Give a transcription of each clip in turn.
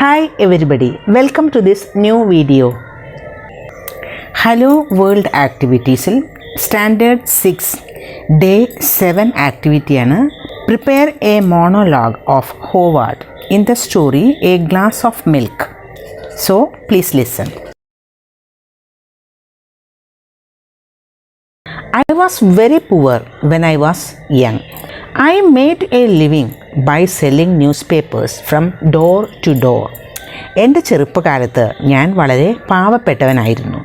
Hi everybody, welcome to this new video. Hello World Activities Standard 6 Day 7 activity ആണ് Prepare a monologue of Howard in the story A Glass of Milk. So please listen. I was very poor when I was young. I made a living by selling newspapers from door to door. എൻ്റെ ചെറുപ്പകാലത്ത് ഞാൻ വളരെ പാവപ്പെട്ടവനായിരുന്നു.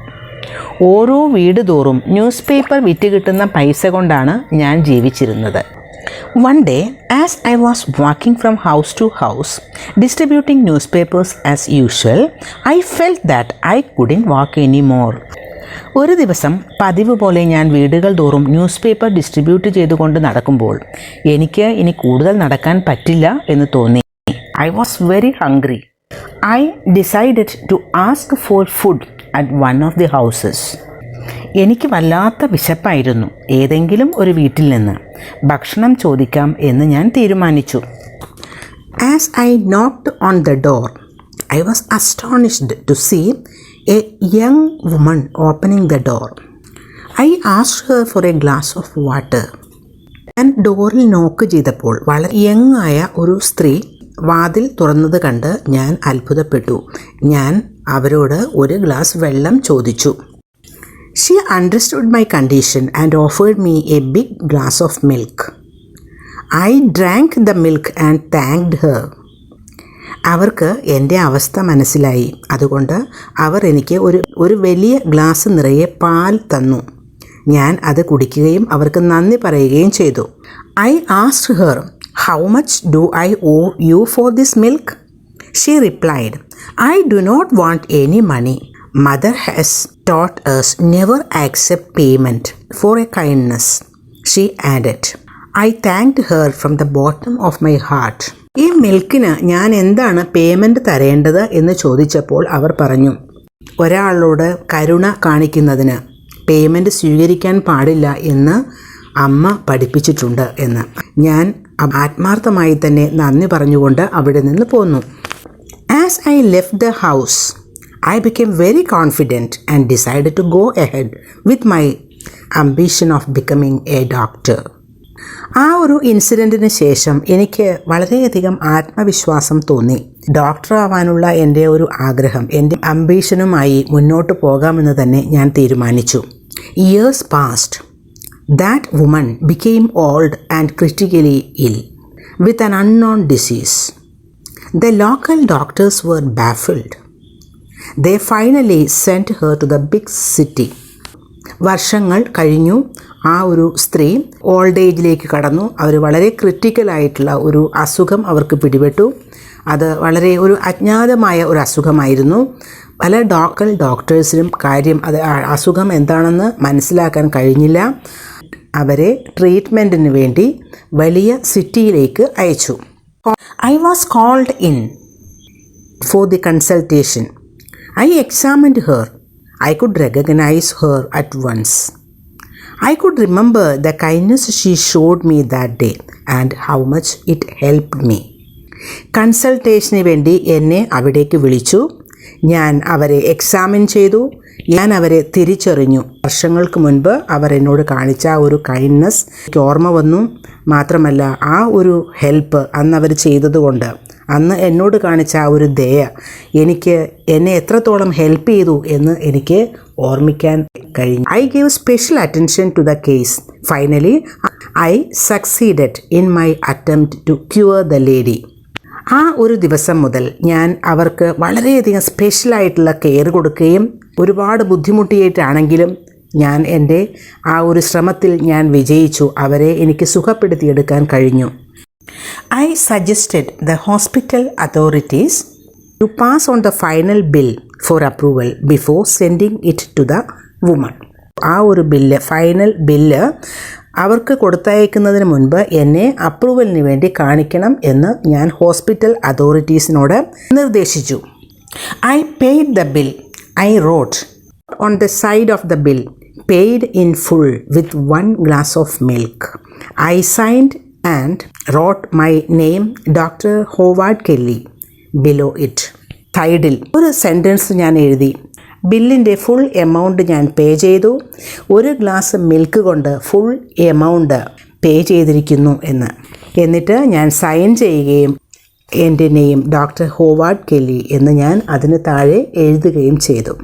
ഓരോ വീട് തോറും news paper വിറ്റ് കിട്ടുന്ന പൈസ കൊണ്ടാണ് ഞാൻ ജീവിച്ചിരുന്നത്. One day, as I was walking from house to house, distributing newspapers as usual, I felt that I couldn't walk anymore. ഒരു ദിവസം പതിവ് പോലെ ഞാൻ വീടുകൾ തോറും ന്യൂസ് പേപ്പർ ഡിസ്ട്രിബ്യൂട്ട് ചെയ്തുകൊണ്ട് നടക്കുമ്പോൾ എനിക്ക് ഇനി കൂടുതൽ നടക്കാൻ പറ്റില്ല എന്ന് തോന്നി. I was very hungry. I decided to ask for food at one of the houses. എനിക്ക് വല്ലാത്ത വിശപ്പായിരുന്നു. ഏതെങ്കിലും ഒരു വീട്ടിൽ നിന്ന് ഭക്ഷണം ചോദിക്കാം എന്ന് ഞാൻ തീരുമാനിച്ചു. As I knocked on the door, I was astonished to see a young woman opening the door. I asked her for a glass of water. ഞാൻ ഡോറിൽ നോക്ക് ചെയ്തപ്പോൾ വളരെ യങ് ആയ ഒരു സ്ത്രീ വാതിൽ തുറന്നത് കണ്ട് ഞാൻ അത്ഭുതപ്പെട്ടു. ഞാൻ അവരോട് ഒരു ഗ്ലാസ് വെള്ളം ചോദിച്ചു. She understood my condition and offered me a big glass of milk. I drank the milk and thanked her. അവർക്ക് എൻ്റെ അവസ്ഥ മനസ്സിലായി. അതുകൊണ്ട് അവർ എനിക്ക് ഒരു വലിയ ഗ്ലാസ് നിറയെ പാൽ തന്നു. ഞാൻ അത് കുടിക്കുകയും അവർക്ക് നന്ദി പറയുകയും ചെയ്തു. I asked her, "How much do I owe you for this milk?" She replied, "I do not want any money. Mother has taught us never accept payment for a kindness," she added. I thanked her from the bottom of my heart. ഈ മിൽക്കിന് ഞാൻ എന്താണ് payment തരേണ്ടത് എന്ന് ചോദിച്ചപ്പോൾ അവർ പറഞ്ഞു, ഒരാളോട് കരുണ കാണിക്കുന്നതിന് payment സ്വീകരിക്കാൻ പാടില്ല എന്ന് അമ്മ പഠിപ്പിച്ചിട്ടുണ്ട് എന്ന്. ഞാൻ ആത്മാർത്ഥമായി തന്നെ നന്ദി പറഞ്ഞുകൊണ്ട് അവിടെ നിന്ന് പോന്നു. As I left the house, I became very confident and decided to go ahead with my ambition of becoming a doctor. ആ ഒരു ഇൻസിഡൻറ്റിന് ശേഷം എനിക്ക് വളരെയധികം ആത്മവിശ്വാസം തോന്നി. ഡോക്ടർ ആവാനുള്ള എൻ്റെ ഒരു ആഗ്രഹം, എൻ്റെ അംബീഷനുമായി മുന്നോട്ട് പോകാമെന്ന് തന്നെ ഞാൻ തീരുമാനിച്ചു. Years passed. That woman became old and critically ill with an unknown disease. The local doctors were baffled. They finally sent her to the big city. വർഷങ്ങൾ കഴിഞ്ഞു. ആ ഒരു സ്ത്രീ ഓൾഡ് ഏജിലേക്ക് കടന്നു. അവർ വളരെ ക്രിട്ടിക്കലായിട്ടുള്ള ഒരു അസുഖം അവർക്ക് പിടിപെട്ടു. അത് വളരെ ഒരു അജ്ഞാതമായ ഒരു അസുഖമായിരുന്നു. പല ഡോക്ടേഴ്സിനും അത് അസുഖം എന്താണെന്ന് മനസ്സിലാക്കാൻ കഴിഞ്ഞില്ല. അവരെ ട്രീറ്റ്മെൻറ്റിന് വേണ്ടി വലിയ സിറ്റിയിലേക്ക് അയച്ചു. I was called in for the consultation. I examined her. I could recognize her at once. I could remember the kindness she showed me that day and how much it helped me. കൺസൾട്ടേഷന് വേണ്ടി എന്നെ അവിടേക്ക് വിളിച്ചു. ഞാൻ അവരെ examine ചെയ്തു. ഞാൻ അവരെ തിരിച്ചറിഞ്ഞു. വർഷങ്ങൾക്ക് മുൻപ് അവർ എന്നോട് കാണിച്ച ആ ഒരു കൈൻഡ്നെസ് എനിക്ക് ഓർമ്മ വന്നു. മാത്രമല്ല ആ ഒരു ഹെൽപ്പ് അന്ന് അവർ ചെയ്തതുകൊണ്ട്, അന്ന് എന്നോട് കാണിച്ച ആ ഒരു ദയ എന്നെ എത്രത്തോളം ഹെൽപ്പ് ചെയ്തു എന്ന് എനിക്ക് ഓർമ്മിക്കാൻ കഴിഞ്ഞു. I gave special attention to the case. Finally, I succeeded in my attempt to cure the lady. ആ ഒരു ദിവസം മുതൽ ഞാൻ അവർക്ക് വളരെയധികം സ്പെഷ്യലായിട്ടുള്ള കെയർ കൊടുക്കുകയും ഒരുപാട് ബുദ്ധിമുട്ടിയിട്ടാണെങ്കിലും ഞാൻ എൻ്റെ ആ ഒരു ശ്രമത്തിൽ ഞാൻ വിജയിച്ചു. അവരെ എനിക്ക് സുഖപ്പെടുത്തിയെടുക്കാൻ കഴിഞ്ഞു. I suggested the hospital authorities to pass on the final bill for approval before sending it to the woman. ആ ഒരു ഫൈനൽ ബില്ല് അവർക്ക് കൊടുത്തയക്കുന്നതിന് മുൻപ് എന്നെ അപ്രൂവലിന് വേണ്ടി കാണിക്കണം എന്ന് ഞാൻ ഹോസ്പിറ്റൽ അതോറിറ്റീസിനോട് നിർദ്ദേശിച്ചു. I paid the bill. I wrote on the side of the bill, "Paid in full with 1 glass of milk." I signed and wrote my name, Dr. Howard Kelly, below it. സൈഡിൽ ഒരു sentence ഞാൻ എഴുതി. ബില്ലിൻ്റെ full amount ഞാൻ പേ ചെയ്തു. ഒരു glass milk കൊണ്ട് full amount pay ചെയ്തിരിക്കുന്നു എന്ന്. എന്നിട്ട് ഞാൻ സൈൻ ചെയ്യുകയും എൻ്റെ നെയിം ഡോക്ടർ ഹോവാർഡ് കെല്ലി എന്ന് ഞാൻ അതിന് താഴെ എഴുതുകയും ചെയ്തു.